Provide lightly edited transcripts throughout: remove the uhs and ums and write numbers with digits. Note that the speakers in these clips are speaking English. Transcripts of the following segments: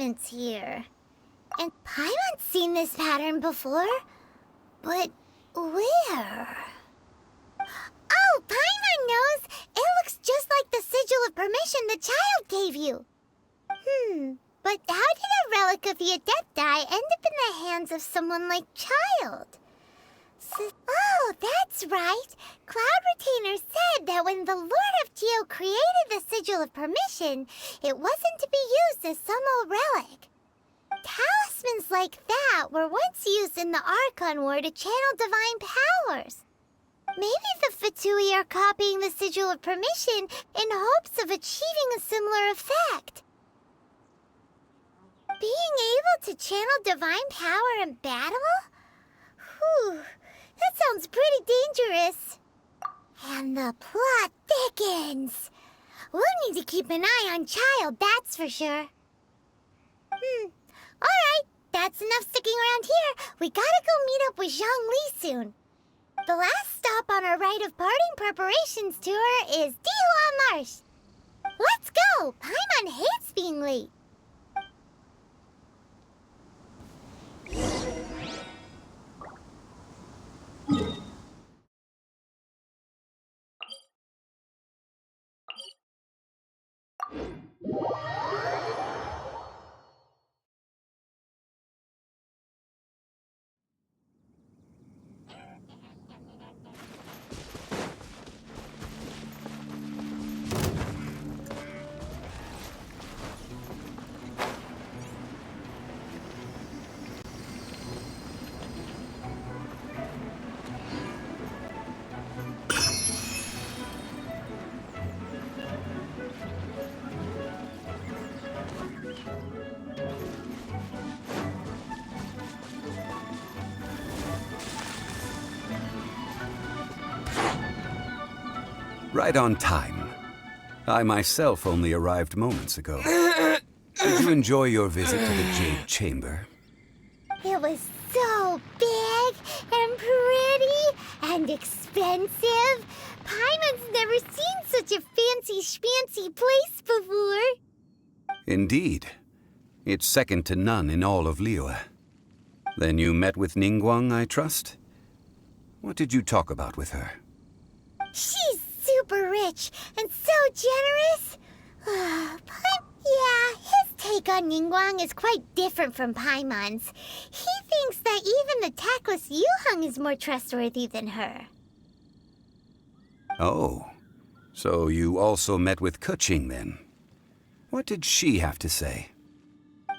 fragments here. And Paimon's seen this pattern before. But where? Oh, Paimon knows! It looks just like the sigil of permission the child gave you. But how did a relic of the Adepti end up in the hands of someone like Child? Oh, that's right. Cloud Retainer said that when the Lord of Geo created the Sigil of Permission, it wasn't to be used as some old relic. Talismans like that were once used in the Archon War to channel divine powers. Maybe the Fatui are copying the Sigil of Permission in hopes of achieving a similar effect. Being able to channel divine power in battle? Whew, that sounds pretty dangerous. And the plot thickens. We'll need to keep an eye on Child, that's for sure. Alright, that's enough sticking around here. We gotta go meet up with Zhongli soon. The last stop on our rite of parting preparations tour is Dihua Marsh. Let's go! Paimon hates being late. Right on time. I myself only arrived moments ago. Did you enjoy your visit to the Jade Chamber? It was so big and pretty and expensive. Paimon's never seen such a fancy schmancy place before. Indeed. It's second to none in all of Liyue. Then you met with Ningguang, I trust? What did you talk about with her? She's super rich and so generous. Yeah, his take on Ningguang is quite different from Paimon's. He thinks that even the tactless Yuheng is more trustworthy than her. Oh, so you also met with Keqing then? What did she have to say?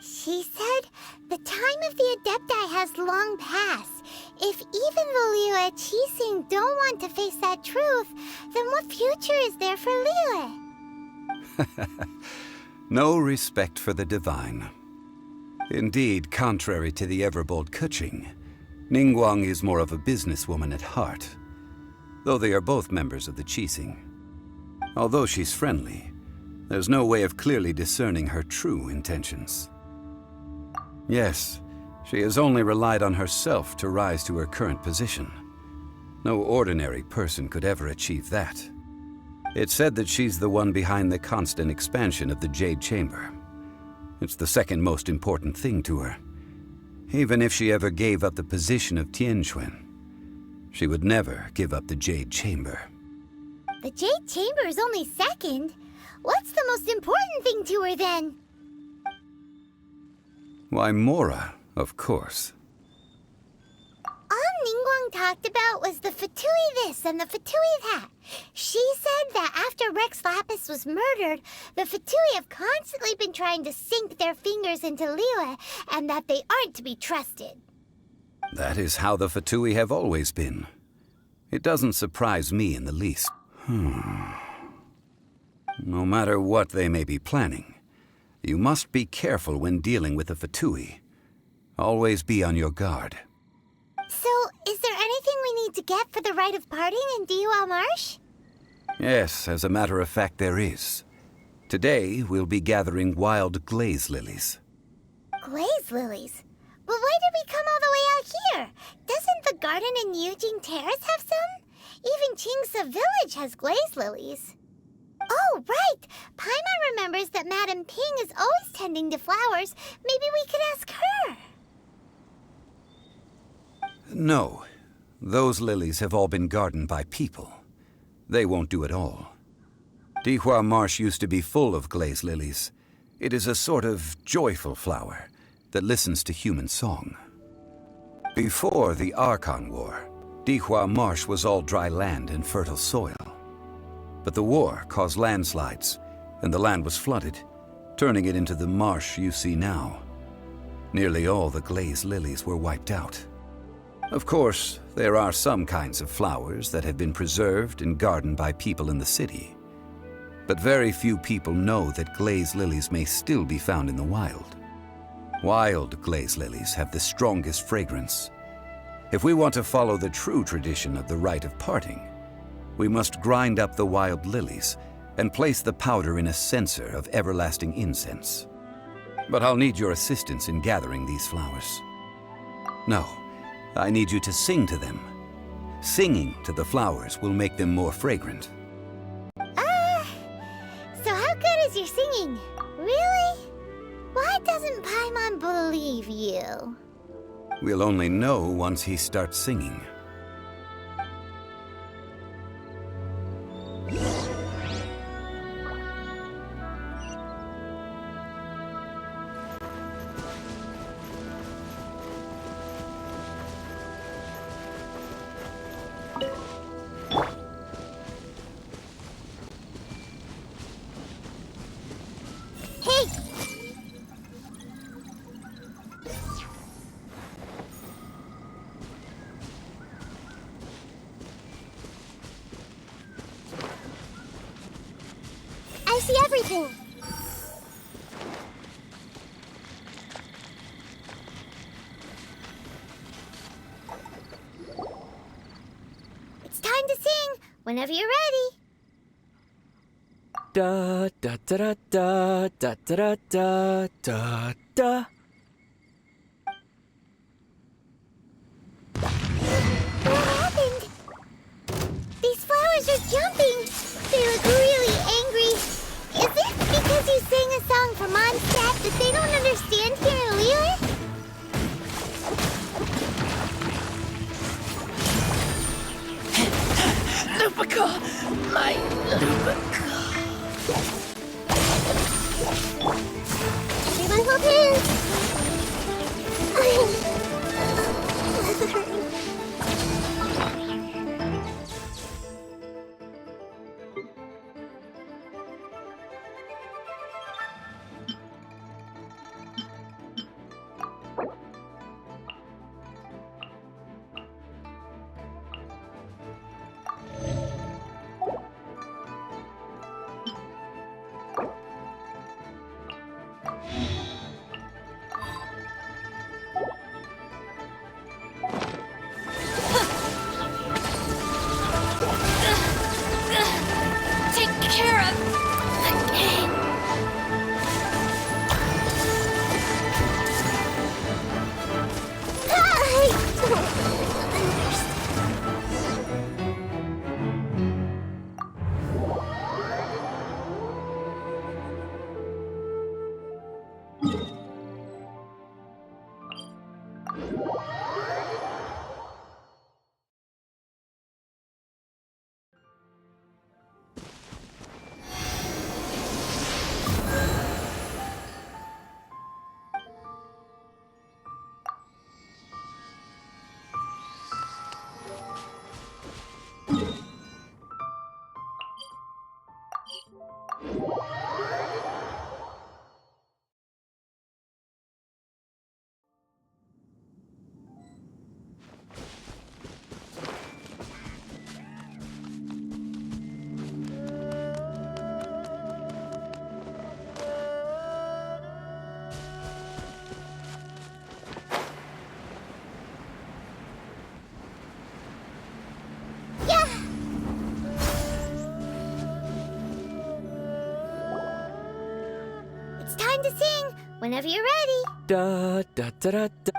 She said the time of the Adepti has long passed. If even the Liyue Qixing don't want to face that truth, then what future is there for Liyue? No respect for the divine. Indeed, contrary to the ever-bold Keqing, Ningguang is more of a businesswoman at heart, though they are both members of the Qixing. Although she's friendly, there's no way of clearly discerning her true intentions. Yes, she has only relied on herself to rise to her current position. No ordinary person could ever achieve that. It's said that she's the one behind the constant expansion of the Jade Chamber. It's the second most important thing to her. Even if she ever gave up the position of Tianquan, she would never give up the Jade Chamber. The Jade Chamber is only second. What's the most important thing to her then? Why, Mora, of course. All Ningguang talked about was the Fatui this and the Fatui that. She said that after Rex Lapis was murdered, the Fatui have constantly been trying to sink their fingers into Liyue, and that they aren't to be trusted. That is how the Fatui have always been. It doesn't surprise me in the least. No matter what they may be planning, you must be careful when dealing with the Fatui. Always be on your guard. So, is there anything we need to get for the rite of parting in Dihua Marsh? Yes, as a matter of fact, there is. Today, we'll be gathering wild glaze lilies. Glaze lilies? But why did we come all the way out here? Doesn't the garden in Yujing Terrace have some? Even Qingse Village has glaze lilies. Oh, right! Paimon remembers noticed that Madam Ping is always tending to flowers. Maybe we could ask her. No. Those lilies have all been gardened by people. They won't do it all. Dihua Marsh used to be full of glaze lilies. It is a sort of joyful flower that listens to human song. Before the Archon War, Dihua Marsh was all dry land and fertile soil. But the war caused landslides, and the land was flooded, turning it into the marsh you see now. Nearly all the glaze lilies were wiped out. Of course, there are some kinds of flowers that have been preserved and gardened by people in the city. But very few people know that glaze lilies may still be found in the wild. Wild glaze lilies have the strongest fragrance. If we want to follow the true tradition of the rite of parting, we must grind up the wild lilies and place the powder in a censer of everlasting incense. But I'll need your assistance in gathering these flowers. No, I need you to sing to them. Singing to the flowers will make them more fragrant. So how good is your singing? Really? Why doesn't Paimon believe you? We'll only know once he starts singing. Hey! I see everything. It's time to sing whenever you're ready. Da da da da da da da da da. What happened? These flowers are jumping. They look really angry. Is it because you sang a song for Mondstadt that they don't understand here in Liyue? Lupica! My Lupica! Everyone hold hands. Take care of the game. It's time to sing whenever you're ready. Da da da da da.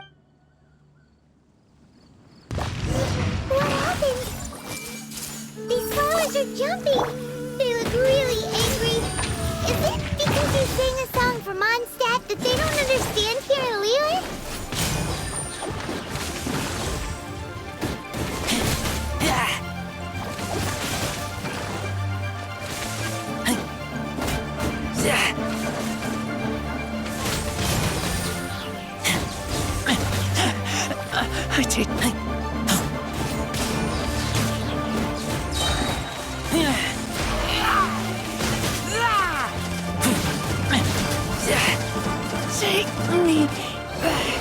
What happened? These flowers are jumping. They look really angry. Is it because you Take me back.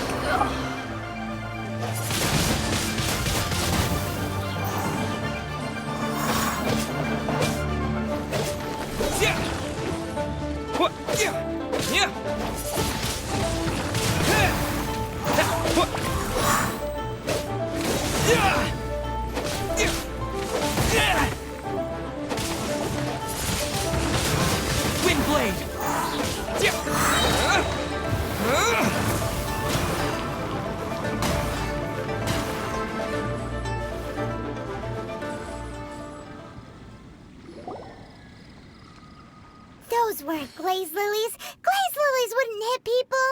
Those weren't glaze lilies. Glaze lilies wouldn't hit people.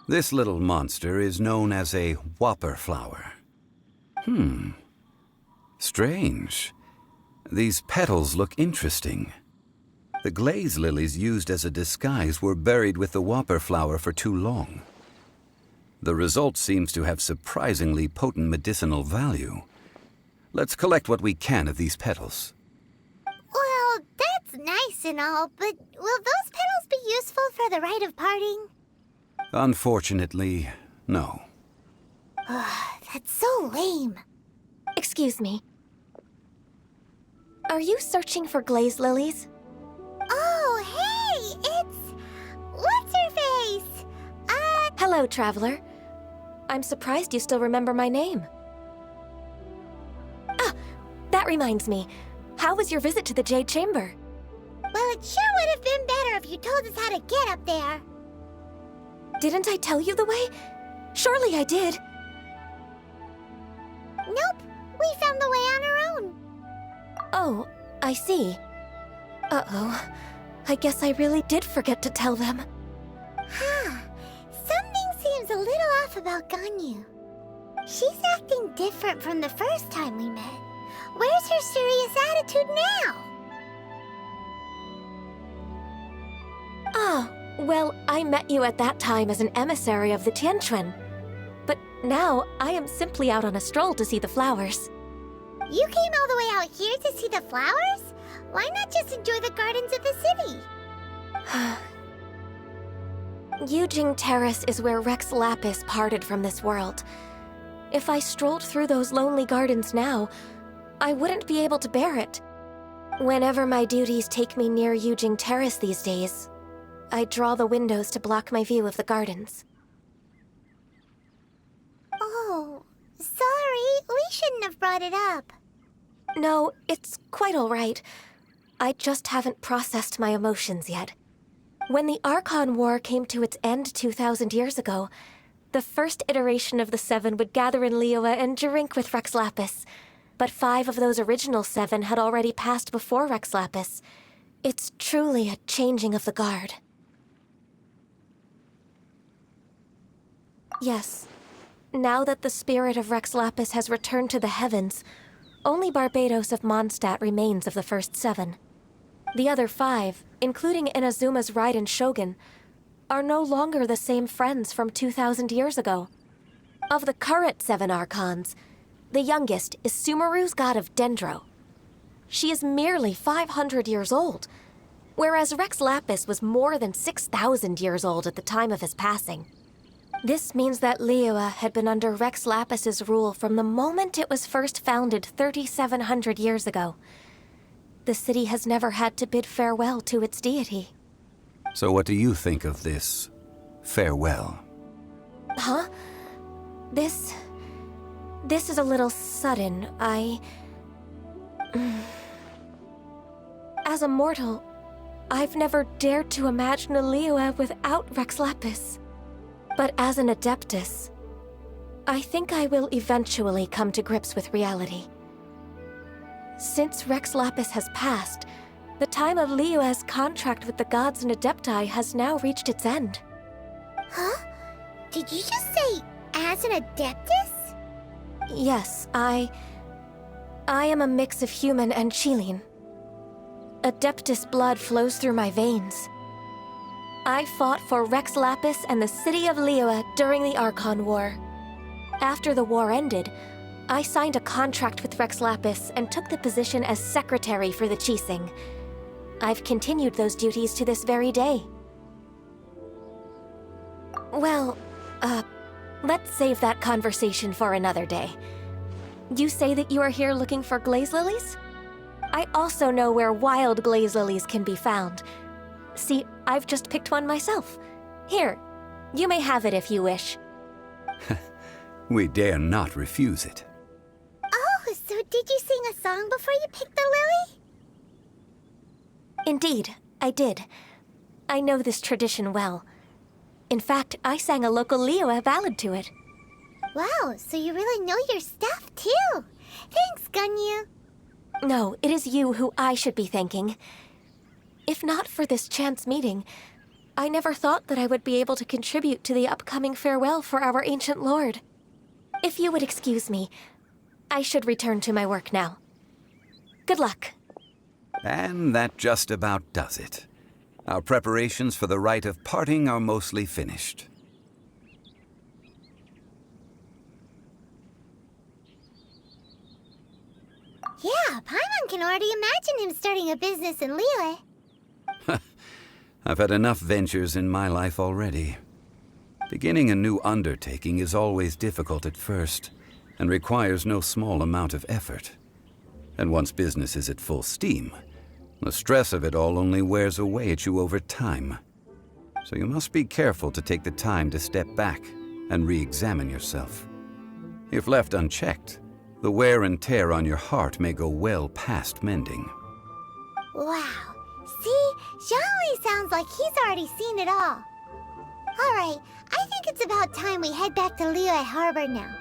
This little monster is known as a whopper flower. Strange. These petals look interesting. The glaze lilies used as a disguise were buried with the whopper flower for too long. The result seems to have surprisingly potent medicinal value. Let's collect what we can of these petals. Well, that's nice and all, but will those petals be useful for the rite of parting? Unfortunately, no. That's so lame. Excuse me. Are you searching for glaze lilies? Oh, hey, it's... What's-her-face? Hello, traveler. I'm surprised you still remember my name. Ah, that reminds me. How was your visit to the Jade Chamber? Well, it sure would have been better if you told us how to get up there. Didn't I tell you the way? Surely I did. Nope, we found the way on our own. Oh, I see. Uh-oh. I guess I really did forget to tell them. Huh. Something seems a little off about Ganyu. She's acting different from the first time we met. Where's her serious attitude now? Ah, well, I met you at that time as an emissary of the Tianquan. But now, I am simply out on a stroll to see the flowers. You came all the way out here to see the flowers? Why not just enjoy the gardens of the city? Yujing Terrace is where Rex Lapis parted from this world. If I strolled through those lonely gardens now, I wouldn't be able to bear it. Whenever my duties take me near Yujing Terrace these days, I draw the windows to block my view of the gardens. Oh, sorry, we shouldn't have brought it up. No, it's quite all right. I just haven't processed my emotions yet. When the Archon War came to its end 2,000 years ago, the first iteration of the Seven would gather in Liyue and drink with Rex Lapis. But 5 of those original 7 had already passed before Rex Lapis. It's truly a changing of the guard. Yes. Now that the spirit of Rex Lapis has returned to the heavens, only Barbados of Mondstadt remains of the first 7. The other 5, including Inazuma's Raiden Shogun, are no longer the same friends from 2,000 years ago. Of the current 7 Archons, the youngest is Sumeru's god of Dendro. She is merely 500 years old, whereas Rex Lapis was more than 6,000 years old at the time of his passing. This means that Liyue had been under Rex Lapis's rule from the moment it was first founded 3,700 years ago. The city has never had to bid farewell to its deity. So what do you think of this farewell? Huh? This is a little sudden. As a mortal, I've never dared to imagine a Liyue without Rex Lapis. But as an Adeptus, I think I will eventually come to grips with reality. Since Rex Lapis has passed, the time of Liyue's contract with the gods and Adepti has now reached its end. Huh? Did you just say, as an Adeptus? Yes, I am a mix of human and Chilean. Adeptus blood flows through my veins. I fought for Rex Lapis and the city of Liyue during the Archon War. After the war ended, I signed a contract with Rex Lapis and took the position as secretary for the Qixing. I've continued those duties to this very day. Well, let's save that conversation for another day. You say that you are here looking for glaze lilies? I also know where wild glaze lilies can be found. See, I've just picked one myself. Here, you may have it if you wish. We dare not refuse it. Oh, so did you sing a song before you picked the lily? Indeed, I did. I know this tradition well. In fact, I sang a local Liyue ballad to it. Wow, so you really know your stuff, too. Thanks, Gunyu. No, it is you who I should be thanking. If not for this chance meeting, I never thought that I would be able to contribute to the upcoming farewell for our ancient lord. If you would excuse me, I should return to my work now. Good luck. And that just about does it. Our preparations for the rite of parting are mostly finished. Yeah, Paimon can already imagine him starting a business in Liyue. I've had enough ventures in my life already. Beginning a new undertaking is always difficult at first, and requires no small amount of effort. And once business is at full steam, the stress of it all only wears away at you over time. So you must be careful to take the time to step back and re-examine yourself. If left unchecked, the wear and tear on your heart may go well past mending. Wow. See? Zhongli sounds like he's already seen it all. Alright, I think it's about time we head back to Liyue Harbor now.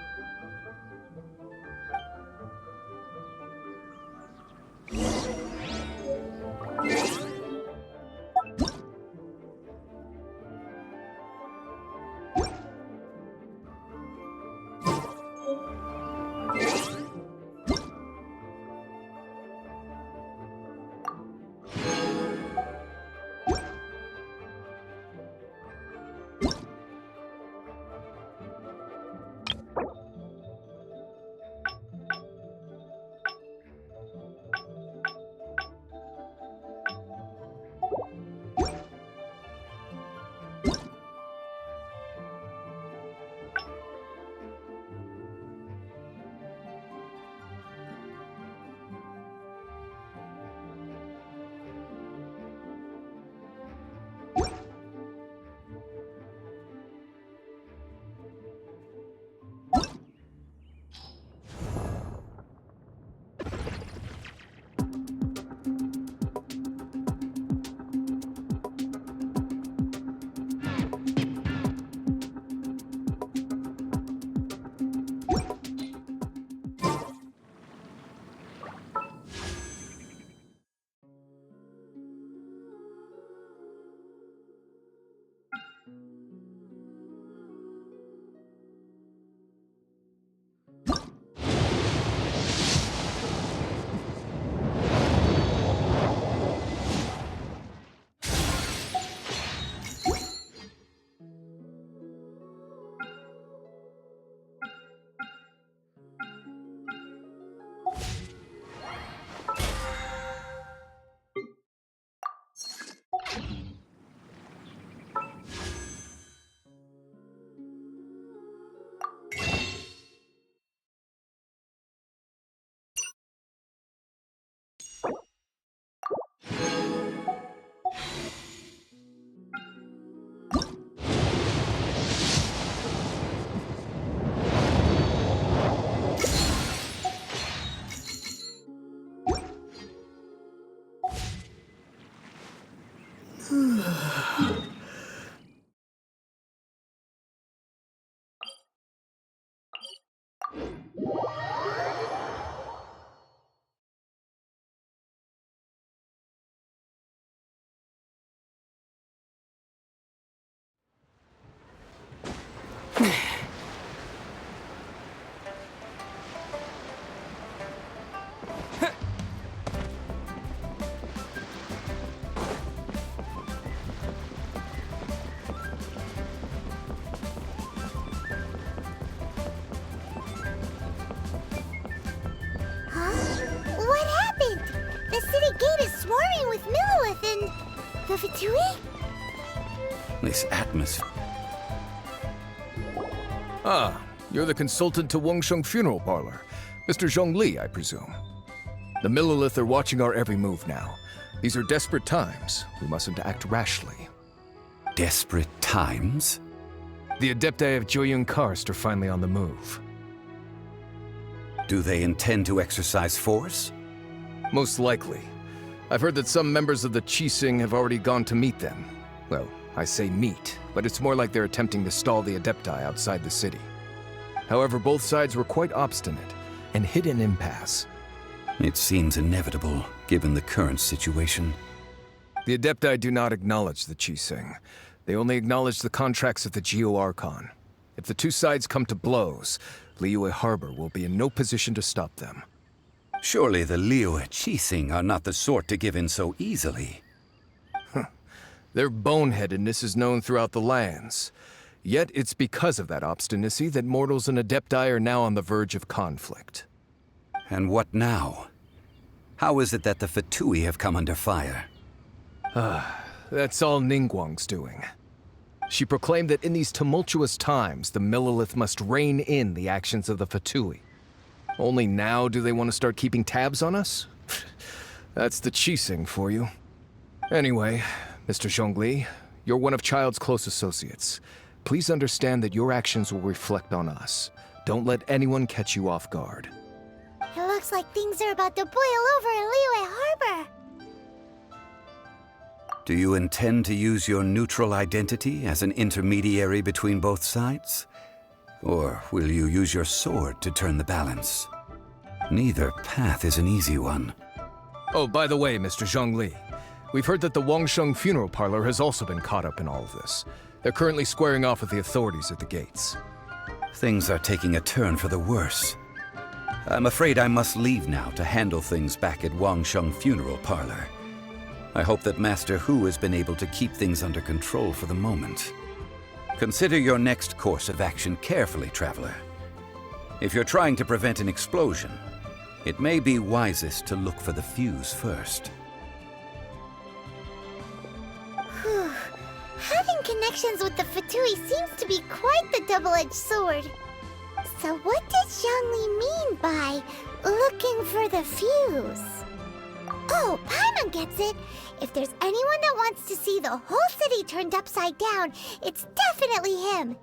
going with Millilith and the Fatui? This atmosphere. Ah, you're the consultant to Wangsheng Funeral Parlor. Mr. Zhongli, I presume. The Millilith are watching our every move now. These are desperate times. We mustn't act rashly. Desperate times? The Adepti of Joyun Karst are finally on the move. Do they intend to exercise force? Most likely. I've heard that some members of the Qixing have already gone to meet them. Well, I say meet, but it's more like they're attempting to stall the Adepti outside the city. However, both sides were quite obstinate and hit an impasse. It seems inevitable, given the current situation. The Adepti do not acknowledge the Qixing. They only acknowledge the contracts of the Geo-Archon. If the two sides come to blows, Liyue Harbor will be in no position to stop them. Surely the Liyue Qixing are not the sort to give in so easily. Their boneheadedness is known throughout the lands. Yet it's because of that obstinacy that mortals and Adepti are now on the verge of conflict. And what now? How is it that the Fatui have come under fire? That's all Ningguang's doing. She proclaimed that in these tumultuous times, the Millilith must rein in the actions of the Fatui. Only now do they want to start keeping tabs on us? That's the Qixing for you. Anyway, Mr. Zhongli, you're one of Child's close associates. Please understand that your actions will reflect on us. Don't let anyone catch you off guard. It looks like things are about to boil over in Liyue Harbor. Do you intend to use your neutral identity as an intermediary between both sides? Or will you use your sword to turn the balance? Neither path is an easy one. Oh, by the way, Mr. Zhongli, we've heard that the Wangsheng Funeral Parlor has also been caught up in all of this. They're currently squaring off with the authorities at the gates. Things are taking a turn for the worse. I'm afraid I must leave now to handle things back at Wangsheng Funeral Parlor. I hope that Master Hu has been able to keep things under control for the moment. Consider your next course of action carefully, Traveler. If you're trying to prevent an explosion, it may be wisest to look for the fuse first. Whew. Having connections with the Fatui seems to be quite the double-edged sword. So what does Zhongli mean by looking for the fuse? Oh, Paimon gets it! If there's anyone that wants to see the whole city turned upside down, it's definitely him.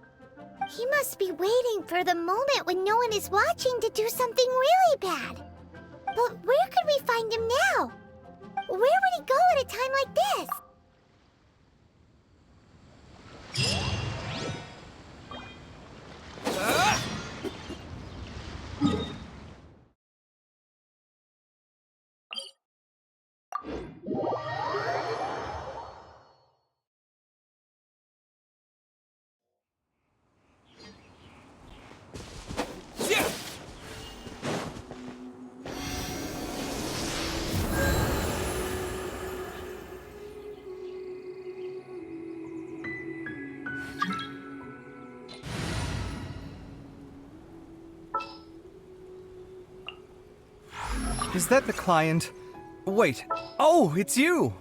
He must be waiting for the moment when no one is watching to do something really bad. But where could we find him now? Where would he go at a time like this? Is that the client? Wait. Oh, it's you!